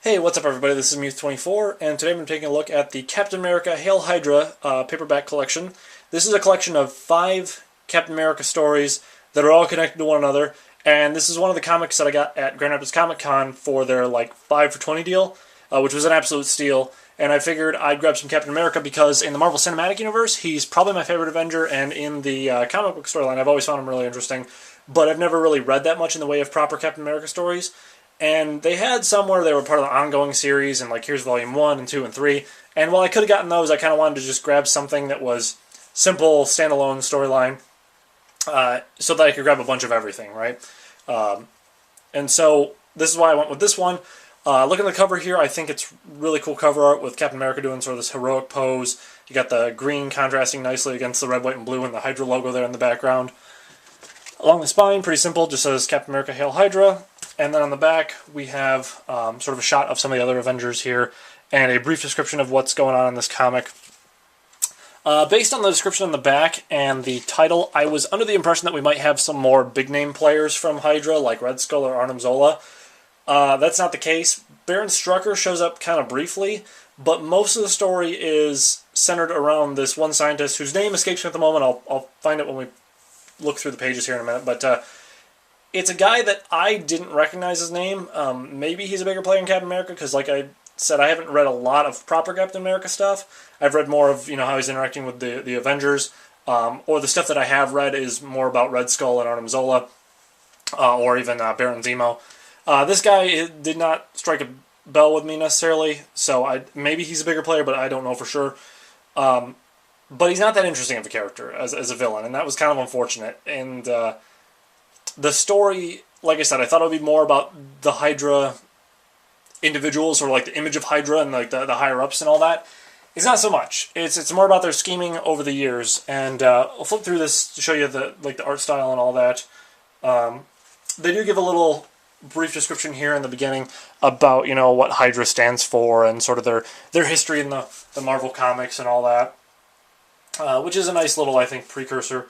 Hey, what's up everybody, this is Muth24, and today I'm taking a look at the Captain America Hail Hydra paperback collection. This is a collection of 5 Captain America stories that are all connected to one another, and this is one of the comics that I got at Grand Rapids Comic Con for their 5 for 20 deal, which was an absolute steal, and I figured I'd grab some Captain America because in the Marvel Cinematic Universe, he's probably my favorite Avenger, and in the comic book storyline, I've always found him really interesting, but I've never really read that much in the way of proper Captain America stories. And they had some where they were part of the ongoing series, and here's Volume 1 and 2 and 3. And while I could have gotten those, I kind of wanted to just grab something that was simple, standalone storyline, so that I could grab a bunch of everything, right? And so this is why I went with this one. Look at the cover here. I think it's really cool cover art with Captain America doing sort of this heroic pose. You got the green contrasting nicely against the red, white, and blue, and the Hydra logo there in the background. Along the spine, pretty simple, just says Captain America Hail Hydra. And then on the back, we have sort of a shot of some of the other Avengers here, and a brief description of what's going on in this comic. Based on the description on the back and the title, I was under the impression that we might have some more big-name players from Hydra, like Red Skull or Arnim Zola. That's not the case. Baron Strucker shows up kind of briefly, but most of the story is centered around this one scientist whose name escapes me at the moment. I'll find it when we look through the pages here in a minute, but it's a guy that I didn't recognize his name. Maybe he's a bigger player in Captain America, because like I said, I haven't read a lot of proper Captain America stuff. I've read more of how he's interacting with the Avengers, or the stuff that I have read is more about Red Skull and Arnim Zola, or even Baron Zemo. This guy did not strike a bell with me necessarily, so maybe he's a bigger player, but I don't know for sure. But he's not that interesting of a character as a villain, and that was kind of unfortunate. And the story, like I said, I thought it would be more about the Hydra individuals, or the image of Hydra and the higher-ups and all that. It's not so much. It's more about their scheming over the years. And I'll flip through this to show you the art style and all that. They do give a little brief description here in the beginning about what Hydra stands for and sort of their history in the Marvel comics and all that, which is a nice little, I think, precursor.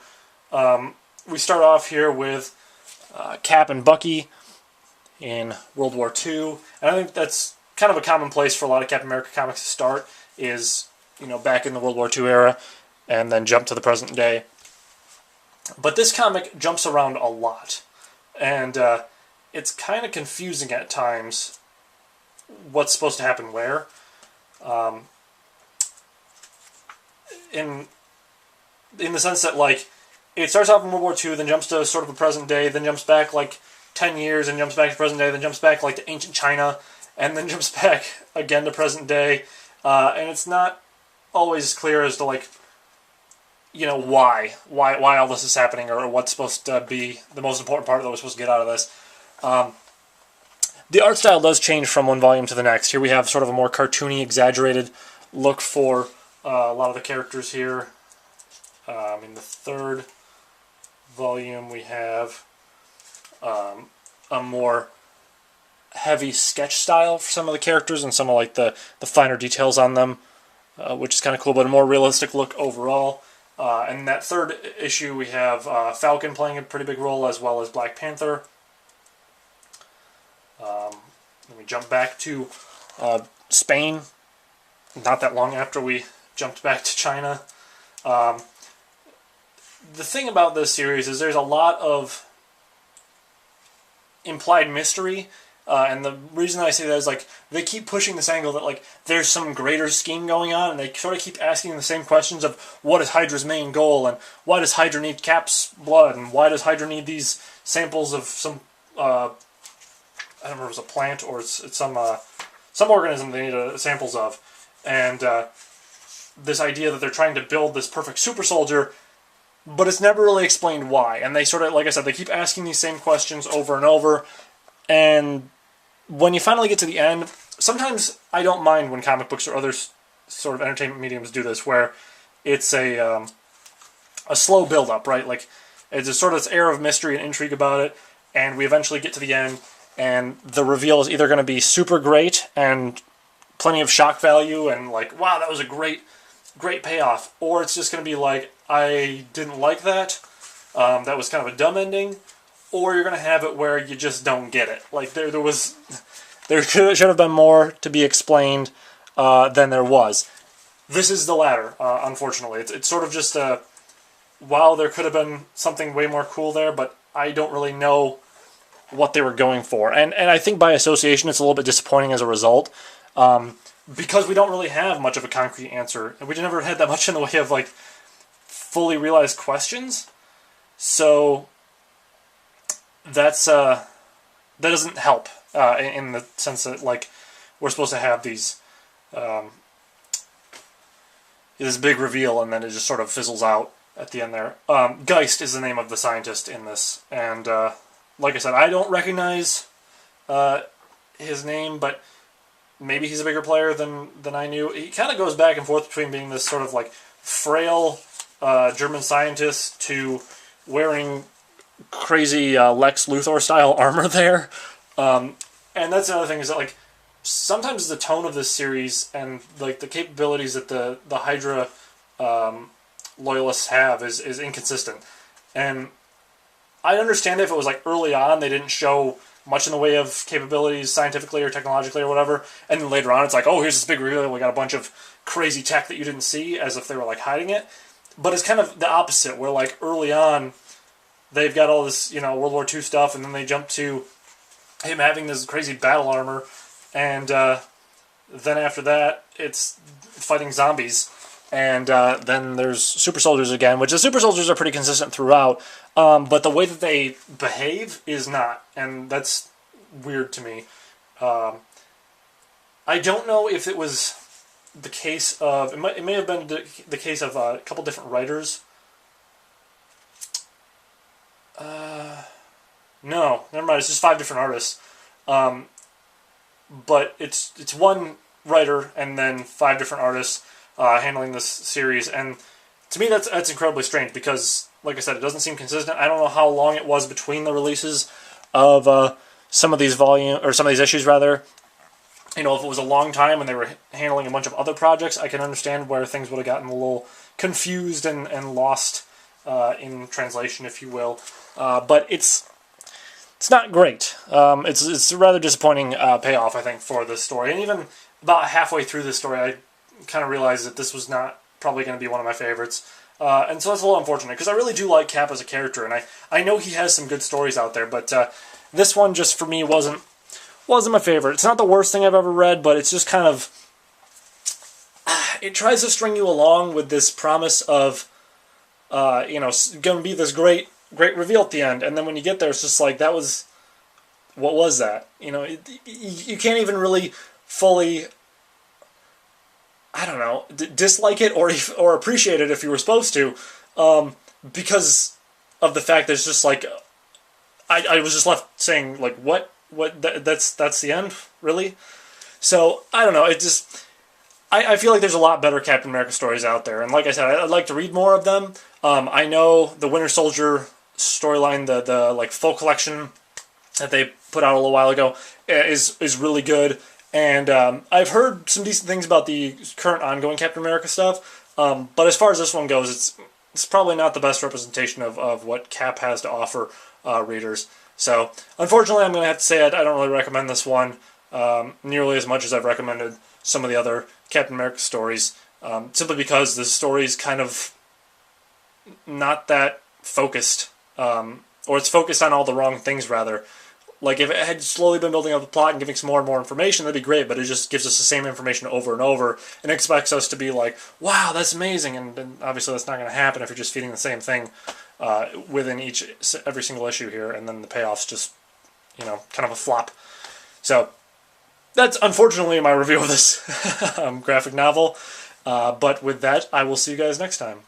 We start off here with Cap and Bucky in World War II, and I think that's kind of a common place for a lot of Captain America comics to start, is back in the World War II era, and then jump to the present day. But this comic jumps around a lot, and it's kind of confusing at times what's supposed to happen where. In the sense that it starts off in World War II, then jumps to sort of the present day, then jumps back 10 years, and jumps back to present day, then jumps back to ancient China, and then jumps back again to present day, and it's not always clear as to why all this is happening, or what's supposed to be the most important part that we're supposed to get out of this. The art style does change from one volume to the next. Here we have sort of a more cartoony, exaggerated look for a lot of the characters here. In the third volume, we have a more heavy sketch style for some of the characters, and some of the finer details on them, which is kind of cool, but a more realistic look overall. In that third issue, we have Falcon playing a pretty big role, as well as Black Panther. Then we jump back to Spain, not that long after we jumped back to China. The thing about this series is there's a lot of implied mystery, and the reason I say that is they keep pushing this angle that there's some greater scheme going on, and they sort of keep asking the same questions of what is Hydra's main goal, and why does Hydra need Cap's blood, and why does Hydra need these samples of some I don't remember if it was a plant or it's some organism they need samples of, and this idea that they're trying to build this perfect super soldier, but it's never really explained why. And they sort of, like I said, they keep asking these same questions over and over, and when you finally get to the end, sometimes I don't mind when comic books or other sort of entertainment mediums do this, where it's a slow build-up, right? It's a sort of this air of mystery and intrigue about it, and we eventually get to the end, and the reveal is either going to be super great and plenty of shock value and wow, that was a great payoff, or it's just going to be I didn't like that, that was kind of a dumb ending, or you're going to have it where you just don't get it. There was there should have been more to be explained than there was. This is the latter, unfortunately. It's sort of just a, wow, there could have been something way more cool there, but I don't really know what they were going for. And I think by association it's a little bit disappointing as a result, because we don't really have much of a concrete answer, and we never had that much in the way of, like, fully realized questions. So that's that doesn't help in the sense that, like, we're supposed to have these this big reveal, and then it just sort of fizzles out at the end there. Geist is the name of the scientist in this, and like I said, I don't recognize his name, but maybe he's a bigger player than I knew. He kind of goes back and forth between being this sort of, like, frail German scientist to wearing crazy Lex Luthor style armor there. And that's another thing, is that, like, sometimes the tone of this series and, like, the capabilities that the Hydra loyalists have is inconsistent. And I understand if it was, like, early on they didn't show much in the way of capabilities scientifically or technologically or whatever, and then later on it's like, oh, here's this big reveal, we got a bunch of crazy tech that you didn't see, as if they were, like, hiding it. But it's kind of the opposite, where, like, early on they've got all this, World War II stuff, and then they jump to him having this crazy battle armor, and then after that it's fighting zombies, and then there's super soldiers again, which the super soldiers are pretty consistent throughout, but the way that they behave is not, and that's weird to me. I don't know if it was the case of, it may have been the case of a couple different writers. No, never mind, it's just 5 different artists. But it's one writer and then 5 different artists handling this series, and to me that's incredibly strange, because, like I said, it doesn't seem consistent. I don't know how long it was between the releases of some of these issues rather. If it was a long time and they were handling a bunch of other projects, I can understand where things would have gotten a little confused and lost in translation, if you will. But it's not great. It's a rather disappointing payoff, I think, for this story. And even about halfway through this story, I kind of realized that this was not probably going to be one of my favorites. And so that's a little unfortunate, because I really do like Cap as a character, and I know he has some good stories out there, but this one just, for me, wasn't my favorite. It's not the worst thing I've ever read, but it's just kind of, it tries to string you along with this promise of, going to be this great reveal at the end, and then when you get there, it's just like, what was that? You can't even really fully, I don't know, dislike it or appreciate it if you were supposed to, because of the fact that it's just like, I was just left saying, like, what, that's the end, really? So, I don't know, it just, I feel like there's a lot better Captain America stories out there, and like I said, I'd like to read more of them. I know the Winter Soldier storyline, the like full collection that they put out a little while ago, is really good, and I've heard some decent things about the current ongoing Captain America stuff, but as far as this one goes, it's probably not the best representation of what Cap has to offer readers. So, unfortunately, I'm going to have to say I don't really recommend this one nearly as much as I've recommended some of the other Captain America stories, simply because the story's kind of not that focused, or it's focused on all the wrong things, rather. Like, if it had slowly been building up the plot and giving some more and more information, that'd be great, but it just gives us the same information over and over, and expects us to be like, wow, that's amazing, and obviously that's not going to happen if you're just feeding the same thing within every single issue here, and then the payoff's just, kind of a flop. So, that's unfortunately my review of this graphic novel, but with that, I will see you guys next time.